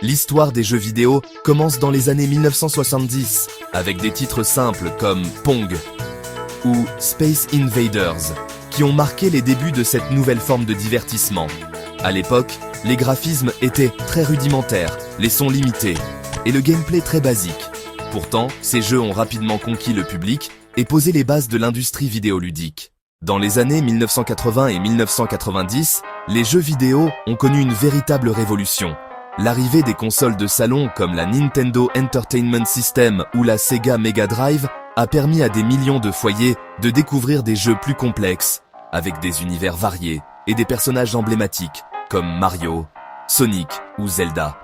L'histoire des jeux vidéo commence dans les années 1970, avec des titres simples comme Pong ou Space Invaders, qui ont marqué les débuts de cette nouvelle forme de divertissement. À l'époque, les graphismes étaient très rudimentaires, les sons limités, et le gameplay très basique. Pourtant, ces jeux ont rapidement conquis le public et posé les bases de l'industrie vidéoludique. Dans les années 1980 et 1990, les jeux vidéo ont connu une véritable révolution. L'arrivée des consoles de salon comme la Nintendo Entertainment System ou la Sega Mega Drive a permis à des millions de foyers de découvrir des jeux plus complexes, avec des univers variés et des personnages emblématiques comme Mario, Sonic ou Zelda.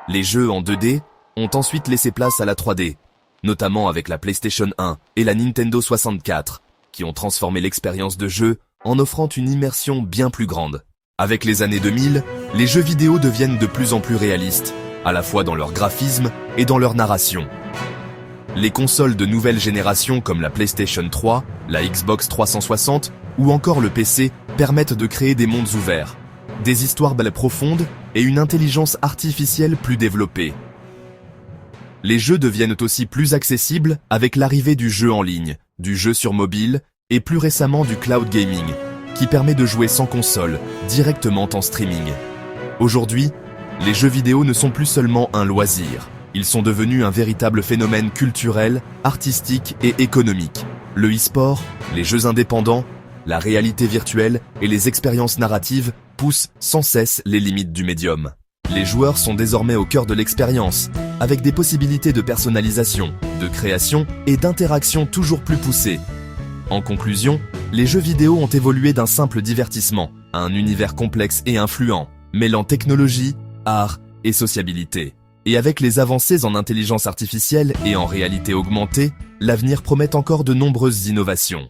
Les jeux en 2D ont ensuite laissé place à la 3D, notamment avec la PlayStation 1 et la Nintendo 64, qui ont transformé l'expérience de jeu en offrant une immersion bien plus grande. Avec les années 2000, les jeux vidéo deviennent de plus en plus réalistes, à la fois dans leur graphisme et dans leur narration. Les consoles de nouvelle génération comme la PlayStation 3, la Xbox 360 ou encore le PC permettent de créer des mondes ouverts, des histoires profondes et une intelligence artificielle plus développée. Les jeux deviennent aussi plus accessibles avec l'arrivée du jeu en ligne, du jeu sur mobile et plus récemment du cloud gaming, qui permet de jouer sans console, directement en streaming. Aujourd'hui, les jeux vidéo ne sont plus seulement un loisir. Ils sont devenus un véritable phénomène culturel, artistique et économique. Le e-sport, les jeux indépendants, la réalité virtuelle et les expériences narratives poussent sans cesse les limites du médium. Les joueurs sont désormais au cœur de l'expérience, avec des possibilités de personnalisation, de création et d'interaction toujours plus poussées. En conclusion, les jeux vidéo ont évolué d'un simple divertissement à un univers complexe et influent, mêlant technologie, art et sociabilité. Et avec les avancées en intelligence artificielle et en réalité augmentée, l'avenir promet encore de nombreuses innovations.